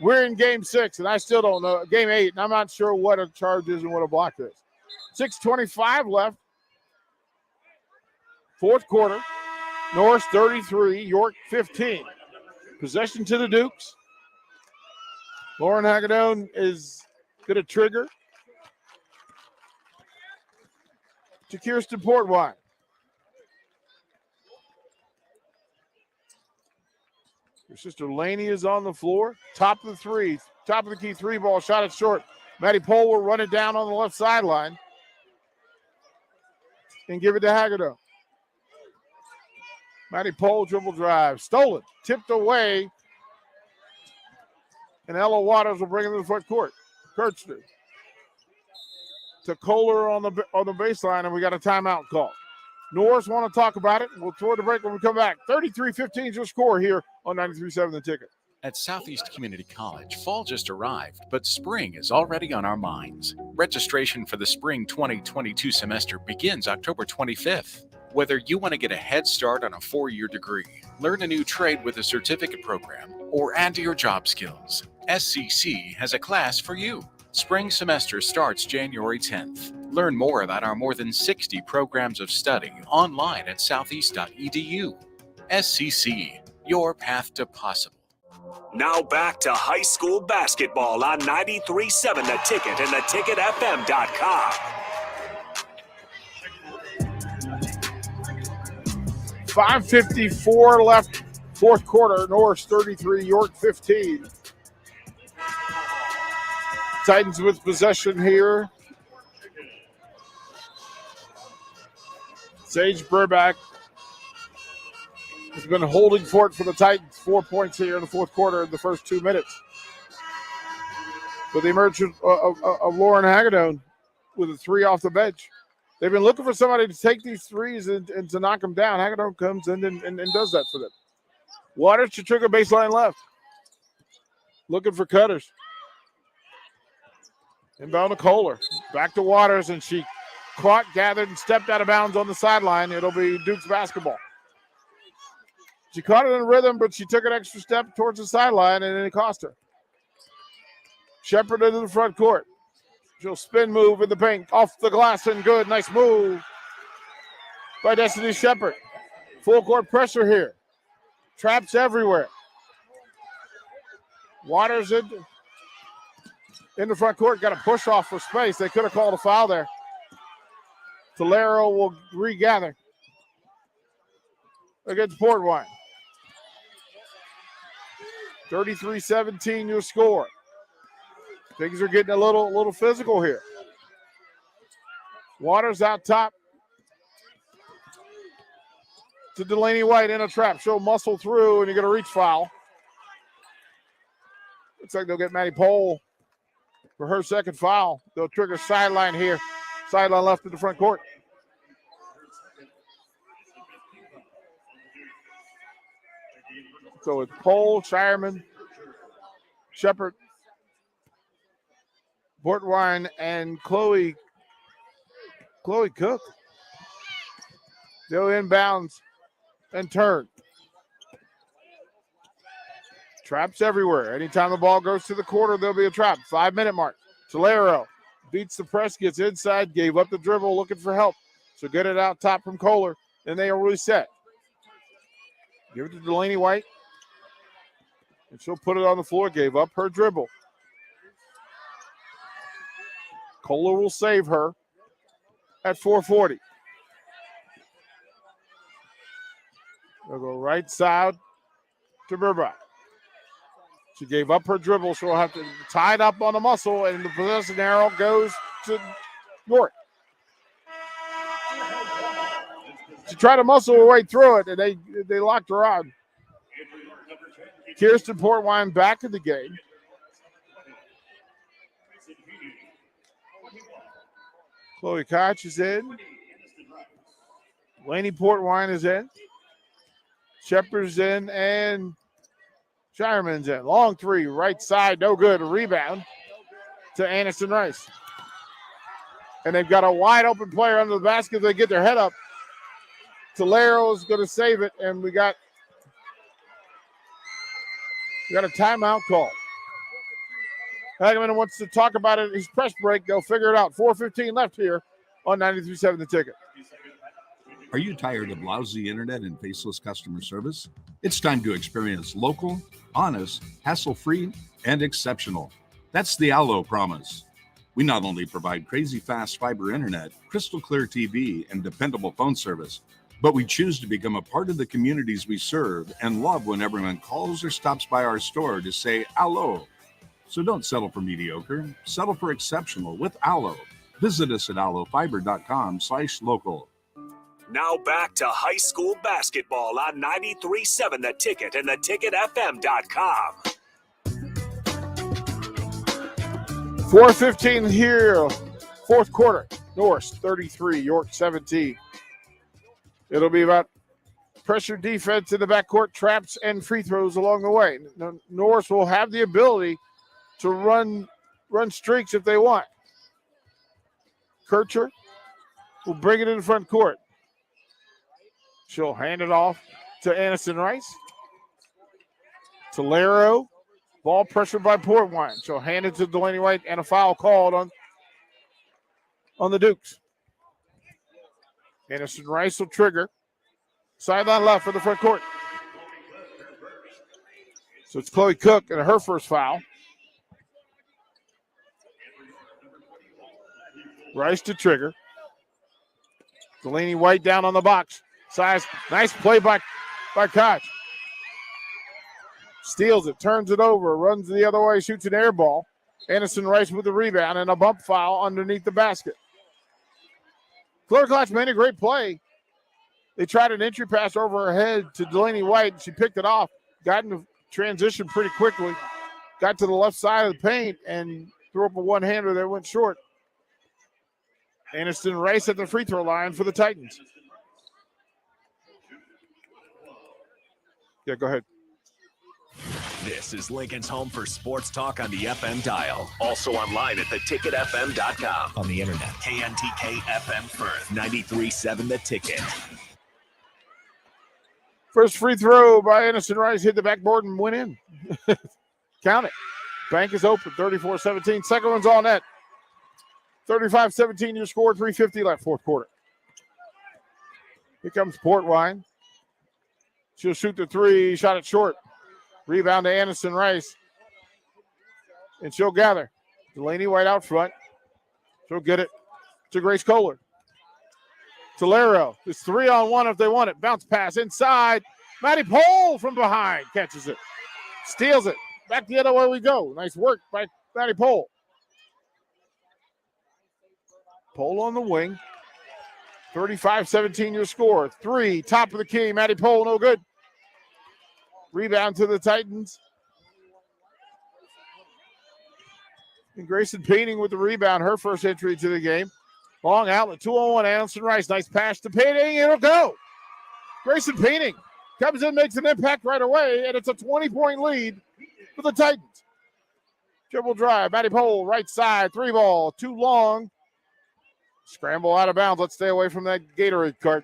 We're in game 6, and I still don't know. Game 8, and I'm not sure what a charge is and what a block is. 6:25 left. Fourth quarter. Norris 33, York 15. Possession to the Dukes. Lauren Hagedorn is going to trigger to Kirsten Portwine. Her sister Laney is on the floor. Top of the key three ball. Shot it short. Maddie Pohl will run it down on the left sideline and give it to Hagedorn. Maddie Pohl dribble drive. Stolen. Tipped away. And Ella Waters will bring it to the front court. Kirchner to Kohler on the baseline, and we got a timeout call. Norris want to talk about it. We'll throw the break when we come back. 33-15 is your score here on 93.7 The Ticket. At Southeast Community College, fall just arrived, but spring is already on our minds. Registration for the spring 2022 semester begins October 25th. Whether you want to get a head start on a 4-year degree, learn a new trade with a certificate program, or add to your job skills, SCC has a class for you. Spring semester starts January 10th. Learn more about our more than 60 programs of study online at southeast.edu. SCC, your path to possible. Now back to high school basketball on 93.7 The Ticket and theticketfm.com. 5:54 left, fourth quarter. Norris 33, York 15. Titans with possession here. Sage Burback has been holding fort for the Titans. 4 points here in the fourth quarter in the first 2 minutes. With the emergence of Lauren Hagedorn with a three off the bench. They've been looking for somebody to take these threes and to knock them down. Hagedorn comes in and does that for them. Waters to trigger baseline left. Looking for cutters. Inbound to Kohler. Back to Waters, and she caught, gathered, and stepped out of bounds on the sideline. It'll be Duke's basketball. She caught it in rhythm, but she took an extra step towards the sideline, and it cost her. Shepard into the front court. She'll spin move in the paint. Off the glass and good. Nice move by Destiny Shepard. Full court pressure here. Traps everywhere. Waters in the front court. Got a push off for space. They could have called a foul there. Tolero will regather against Port Wine. 33-17 your score. Things are getting a little physical here. Waters out top to Delaney White in a trap. She'll muscle through, and you get a reach foul. Looks like they'll get Maddie Pohl for her second foul. They'll trigger sideline here. Sideline left to the front court. So it's Pohl, Shireman, Shepard, Portwine, and Chloe Cook. They'll inbounds and turn. Traps everywhere. Anytime the ball goes to the quarter, there'll be a trap. 5-minute mark. Tolero beats the press, gets inside, gave up the dribble, looking for help. So get it out top from Kohler, and they are reset. Give it to Delaney White. And she'll put it on the floor, gave up her dribble. Kohler will save her at 4:40. They'll go right side to Burbach. She gave up her dribble. She'll have to tie it up on the muscle, and the possession arrow goes to York. She tried to muscle her way through it, and they locked her on. Kirsten Portwine back in the game. Chloe Koch is in. Laney Portwine is in. Shepard's in, and Shireman's in. Long three, right side, no good. A rebound to Anderson Rice. And they've got a wide open player under the basket. They get their head up. Tolero's going to save it, and we got a timeout call. Hageman wants to talk about it. His press break. They'll figure it out. 4:15 left here on 93.7 The Ticket. Are you tired of lousy internet and faceless customer service? It's time to experience local, honest, hassle-free, and exceptional. That's the Allo promise. We not only provide crazy fast fiber internet, crystal clear TV, and dependable phone service, but we choose to become a part of the communities we serve and love when everyone calls or stops by our store to say Allo. So don't settle for mediocre, settle for exceptional with Allo. Visit us at allofiber.com/local. Now back to high school basketball on 93.7 The Ticket and theticketfm.com. 4:15 here, fourth quarter. Norris 33, York 17. It'll be about pressure defense in the backcourt, traps, and free throws along the way. Norris will have the ability to run streaks if they want. Kircher will bring it in the front court. She'll hand it off to Anderson Rice. Tolero, ball pressured by Portwine. She'll hand it to Delaney White, and a foul called on the Dukes. Anderson Rice will trigger. Sideline left for the front court. So it's Chloe Cook and her first foul. Rice to trigger. Delaney White down on the box. Size. Nice play by Koch. Steals it, turns it over, runs the other way, shoots an air ball. Anderson Rice with the rebound and a bump foul underneath the basket. Fleur Koch made a great play. They tried an entry pass over her head to Delaney White. She picked it off, got into transition pretty quickly, got to the left side of the paint, and threw up a one-hander that went short. Anderson Rice at the free throw line for the Titans. Yeah, go ahead. This is Lincoln's home for sports talk on the FM dial. Also online at theticketfm.com. On the internet, KNTK FM Firth, 93.7 The Ticket. First free throw by Anderson Rice, hit the backboard and went in. Count it. Bank is open, 34-17. Second one's all net. 35-17 your score, 3:50 left, fourth quarter. Here comes Portwine. She'll shoot the three, shot it short. Rebound to Anderson Rice. And she'll gather. Delaney White out front. She'll get it to Grace Kohler. Tolero. It's 3-on-1 if they want it. Bounce pass inside. Maddie Pohl from behind catches it. Steals it. Back the other way we go. Nice work by Maddie Pohl. Pohl on the wing. 35-17 your score. Three, top of the key. Maddie Pohl, no good. Rebound to the Titans. And Grayson Painting with the rebound, her first entry to the game. Long outlet, 2-on-1, Anderson Rice. Nice pass to Painting, it'll go. Grayson Painting comes in, makes an impact right away, and it's a 20-point lead for the Titans. Dribble drive, Maddie Pohl, right side, three ball, too long. Scramble out of bounds. Let's stay away from that Gatorade cart.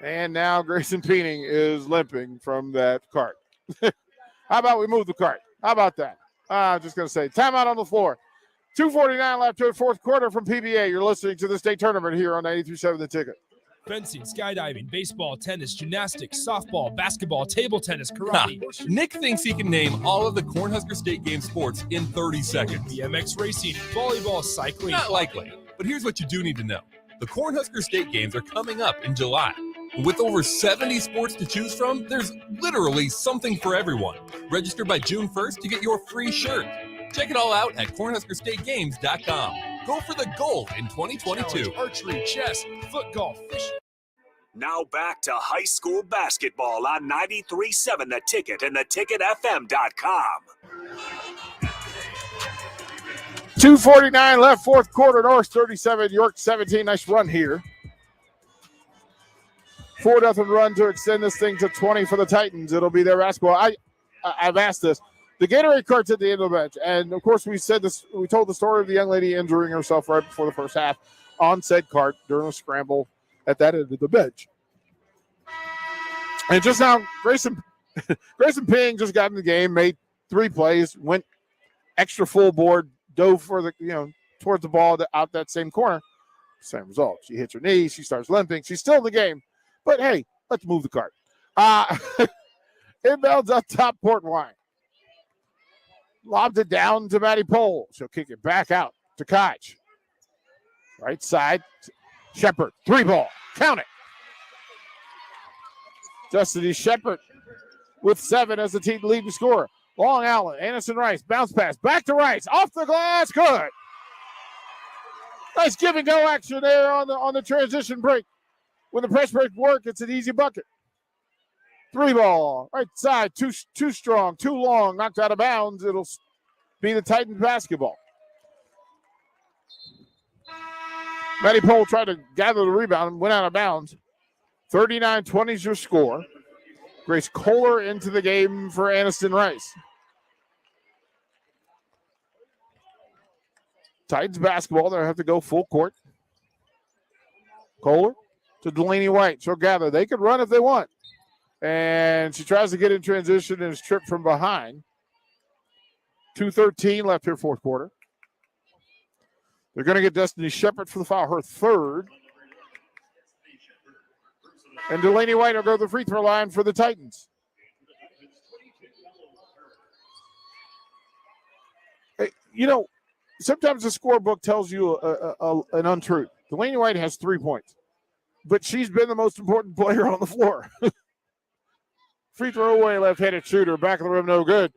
And now Grayson Painting is limping from that cart. How about we move the cart? How about that? I'm just going to say timeout on the floor. 2:49 left to the fourth quarter from PBA. You're listening to the state tournament here on 93.7 The Ticket. Fencing, skydiving, baseball, tennis, gymnastics, softball, basketball, table tennis, karate. Nick thinks he can name all of the Cornhusker State Game sports in 30 seconds. BMX racing, volleyball, cycling. Not likely, but here's what you do need to know. The Cornhusker State Games are coming up in July. With over 70 sports to choose from, there's literally something for everyone. Register by June 1st to get your free shirt. Check it all out at CornhuskerStateGames.com. Go for the gold in 2022. Archery, chess, foot golf, fishing. Now back to high school basketball on 93.7 The Ticket and theticketfm.com. 2:49 left, fourth quarter. Norris 37, York 17. Nice run here. 4-0 run to extend this thing to 20 for the Titans. It'll be their basketball. I've asked this. The Gatorade cart's at the end of the bench. And, of course, we told the story of the young lady injuring herself right before the first half on said cart during a scramble at that end of the bench. And just now, Grayson Ping just got in the game, made 3 plays, went extra full board, dove for the, towards the ball out that same corner. Same result. She hits her knee. She starts limping. She's still in the game. But, hey, let's move the cart. Inbounds up top, Portwine. Lobs it down to Maddie Pohl. She'll kick it back out to Koch. Right side, Shepard. 3 ball. Count it. Destiny Shepard with 7 as the team leading scorer. Long outlet. Anderson Rice. Bounce pass. Back to Rice. Off the glass. Good. Nice give and go action there on the transition break. When the press break work, it's an easy bucket. 3 ball, right side, too strong, too long, knocked out of bounds. It'll be the Titans basketball. Maddie Pohl tried to gather the rebound and went out of bounds. 39-20 is your score. Grace Kohler into the game for Anderson Rice. Titans basketball, they'll have to go full court. Kohler to Delaney White. She'll gather. They could run if they want. And she tries to get in transition and is tripped from behind. 2:13 left here, fourth quarter. They're going to get Destiny Shepard for the foul, her 3rd. And Delaney White will go to the free throw line for the Titans. Hey, sometimes the scorebook tells you an untruth. Delaney White has 3 points, but she's been the most important player on the floor. Free throw away, left-handed shooter, back of the rim, no good.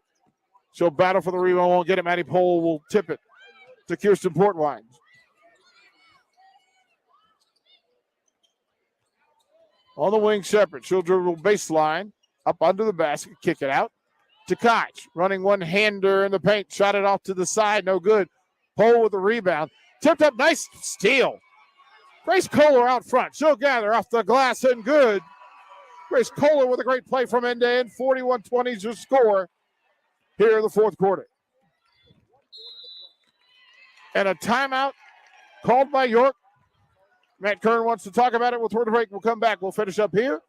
She'll battle for the rebound, won't get it. Maddie Pohl will tip it to Kirsten Portwine. On the wing, Shepard. She'll dribble baseline, up under the basket, kick it out to Koch. Running one-hander in the paint, shot it off to the side, no good. Pohl with the rebound. Tipped up, nice steal. Grace Kohler out front. She'll gather off the glass and good. Grace Kohler with a great play from end to end. 41-20 is your score here in the fourth quarter. And a timeout called by York. Matt Kern wants to talk about it. We'll throw the break. We'll come back. We'll finish up here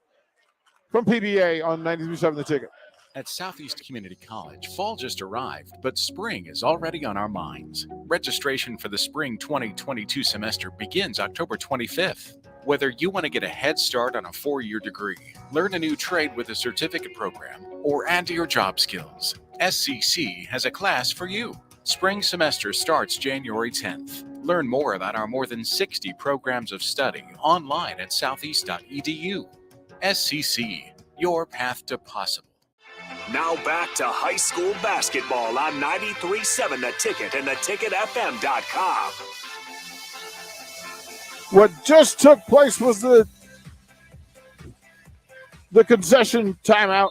from PBA on 93.7 The Ticket. At Southeast Community College, fall just arrived, but spring is already on our minds. Registration for the spring 2022 semester begins October 25th. Whether you want to get a head start on a 4-year degree, learn a new trade with a certificate program, or add to your job skills, SCC has a class for you. Spring semester starts January 10th. Learn more about our more than 60 programs of study online at southeast.edu. SCC, your path to possible. Now back to high school basketball on 93.7 The Ticket and theticketfm.com. What just took place was the concession timeout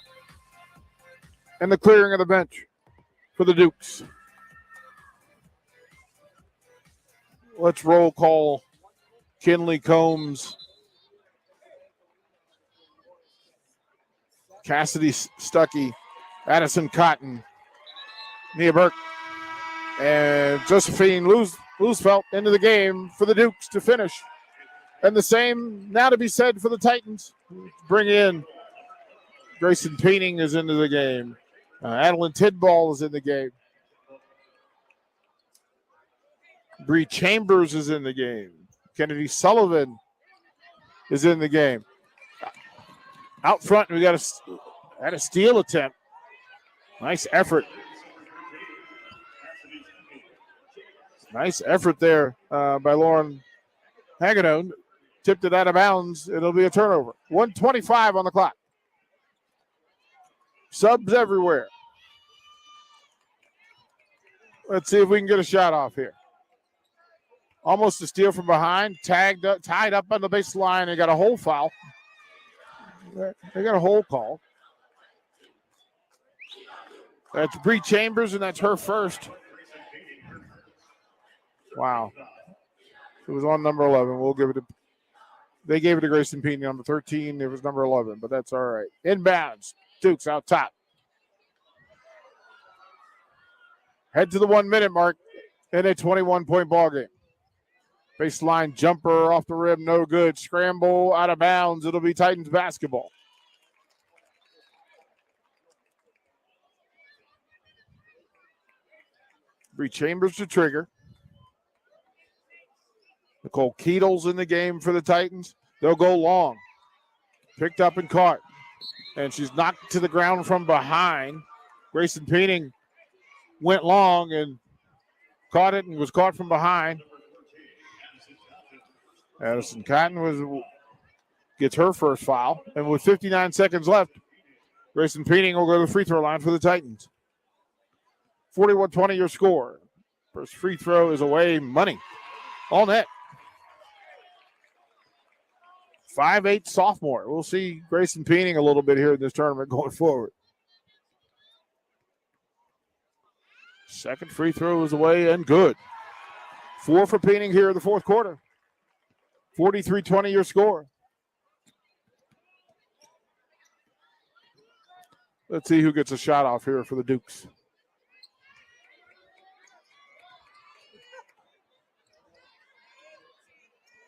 and the clearing of the bench for the Dukes. Let's roll call Kinley Combs, Cassidy Stuckey, Addison Cotton, Nia Burke, and Josephine Loosfelt into the game for the Dukes to finish. And the same now to be said for the Titans. Bring in Grayson Peening is into the game. Adeline Tidball is in the game. Bree Chambers is in the game. Kennedy Sullivan is in the game. Out front, we got a steal attempt. Nice effort. Nice effort there by Lauren Hagedone. Tipped it out of bounds. It'll be a turnover. 1:25 on the clock. Subs everywhere. Let's see if we can get a shot off here. Almost a steal from behind. Tied up on the baseline. They got a hole foul. They got a hole call. That's Bree Chambers, and that's her first. Wow. It was on number 11. We'll give it to. They gave it to Grayson Peeney on the 13. It was number 11, but that's all right. Inbounds. Dukes out top. Head to the 1 minute mark in a 21-point ball game. Baseline jumper off the rim, no good. Scramble out of bounds. It'll be Titans basketball. Bree Chambers to trigger. Nicole Keatles in the game for the Titans. They'll go long. Picked up and caught. And she's knocked to the ground from behind. Grayson Peening went long and caught it and was caught from behind. Addison Cotton gets her first foul. And with 59 seconds left, Grayson Peening will go to the free throw line for the Titans. 41-20 your score. First free throw is away, money. All net. 5'8" sophomore. We'll see Grayson Peening a little bit here in this tournament going forward. Second free throw is away and good. 4 for Peening here in the fourth quarter. 43-20 your score. Let's see who gets a shot off here for the Dukes.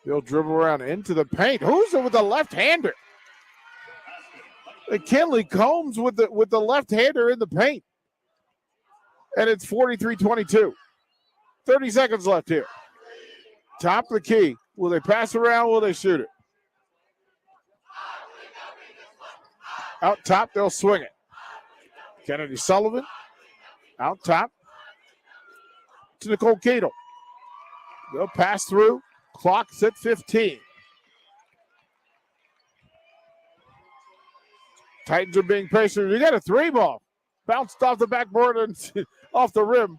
They'll dribble around into the paint. Who's it with the left-hander? Kinley Combs with the left-hander in the paint. And it's 43-22. 30 seconds left here. Top of the key. Will they pass around? Will they shoot it? Out top, they'll swing it. Kennedy Sullivan. Out top. to Nicole Cato. They'll pass through. Clock's at 15. Titans are being patient. You got a 3-ball. Bounced off the backboard and off the rim.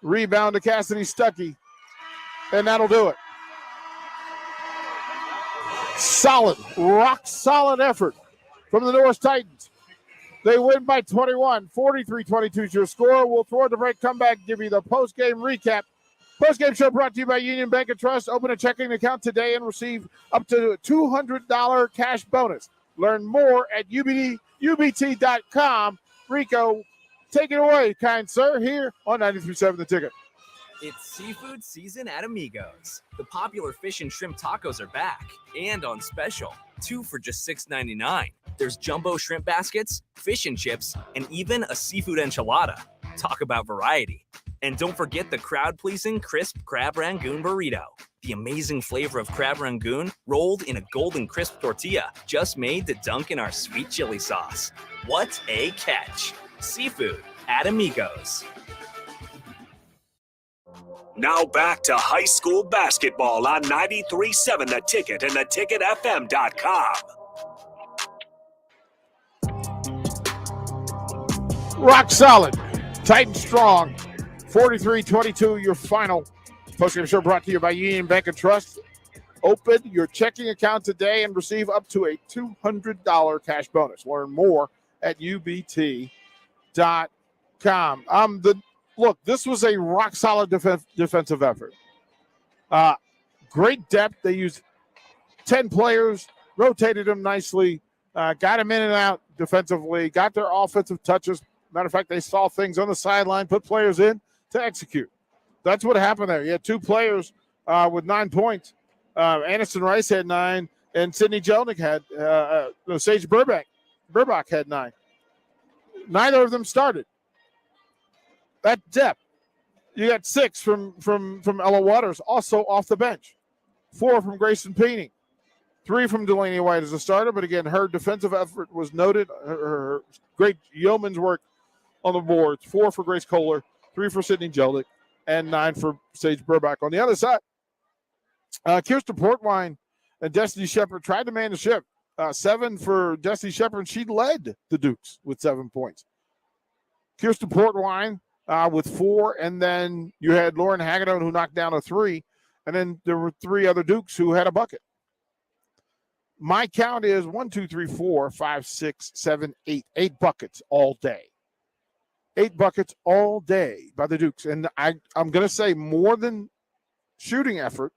Rebound to Cassidy Stuckey. And that'll do it. Solid, rock solid effort from the Norris Titans. They win by 21. 43-22 is your score. We'll throw the break, come back, give you the post-game recap. Post-game show brought to you by Union Bank and Trust. Open a checking account today and receive up to a $200 cash bonus. Learn more at ubt.com. Rico, take it away, kind sir, here on 93.7 The Ticket. It's seafood season at Amigos. The popular fish and shrimp tacos are back and on special. 2 for just $6.99. There's jumbo shrimp baskets, fish and chips, and even a seafood enchilada. Talk about variety. And don't forget the crowd-pleasing crisp crab rangoon burrito. The amazing flavor of crab rangoon rolled in a golden crisp tortilla, just made to dunk in our sweet chili sauce. What a catch! Seafood at Amigos. Now back to high school basketball on 93.7 The Ticket and theticketfm.com. Rock solid. Titan strong. 43-22, your final. Postgame show brought to you by Union Bank and Trust. Open your checking account today and receive up to a $200 cash bonus. Learn more at ubt.com. Look, this was a rock-solid defensive effort. Great depth. They used 10 players, rotated them nicely, got them in and out defensively, got their offensive touches. Matter of fact, they saw things on the sideline, put players in to execute. That's what happened there. You had 2 players with 9 points. Anderson Rice had 9, and Sydney Jelnick had Sage Burbach had 9. Neither of them started. That depth. You got 6 from Ella Waters, also off the bench. 4 from Grayson Peening. 3 from Delaney White as a starter, but again, her defensive effort was noted. Her great yeoman's work on the boards. 4 for Grace Kohler, 3 for Sydney Jeldick, and 9 for Sage Burbach. On the other side, Kirsten Portwine and Destiny Shepard tried to man the ship. 7 for Destiny Shepard, and she led the Dukes with 7 points. Kirsten Portwine with 4, and then you had Lauren Hagedorn who knocked down a 3, and then there were 3 other Dukes who had a bucket. My count is 1, 2, 3, 4, 5, 6, 7, 8. 8 buckets all day. 8 buckets all day by the Dukes. And I'm going to say more than shooting effort,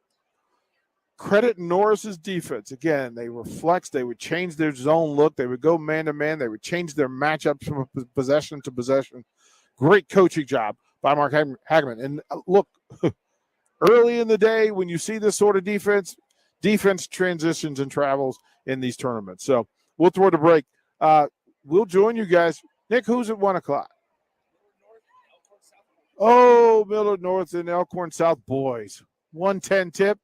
credit Norris's defense. Again, they were flex. They would change their zone look. They would go man-to-man. They would change their matchups from possession to possession. Great coaching job by Mark Hageman. And look, early in the day when you see this sort of defense transitions and travels in these tournaments. So we'll throw the break. We'll join you guys. Nick, who's at 1 o'clock? Oh, Millard North and Elkhorn South boys. 110 tip.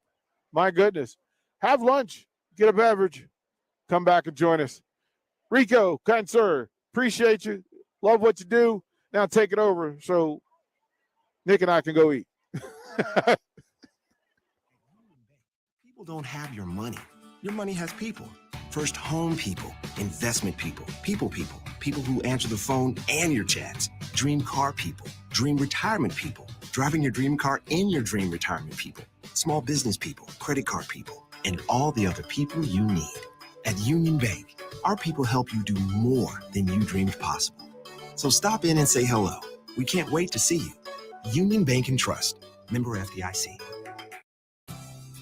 My goodness. Have lunch. Get a beverage. Come back and join us. Rico, kind sir, appreciate you. Love what you do. Now take it over so Nick and I can go eat. People don't have your money. Your money has people. First home people, investment people, people who answer the phone and your chats, dream car people, dream retirement people, driving your dream car in your dream retirement people, small business people, credit card people, and all the other people you need. At Union Bank, our people help you do more than you dreamed possible. So stop in and say hello. We can't wait to see you. Union Bank and Trust, member FDIC.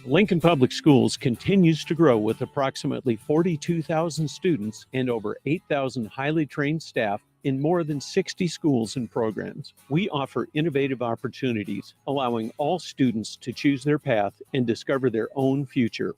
Lincoln Public Schools continues to grow with approximately 42,000 students and over 8,000 highly trained staff in more than 60 schools and programs. We offer innovative opportunities, allowing all students to choose their path and discover their own future,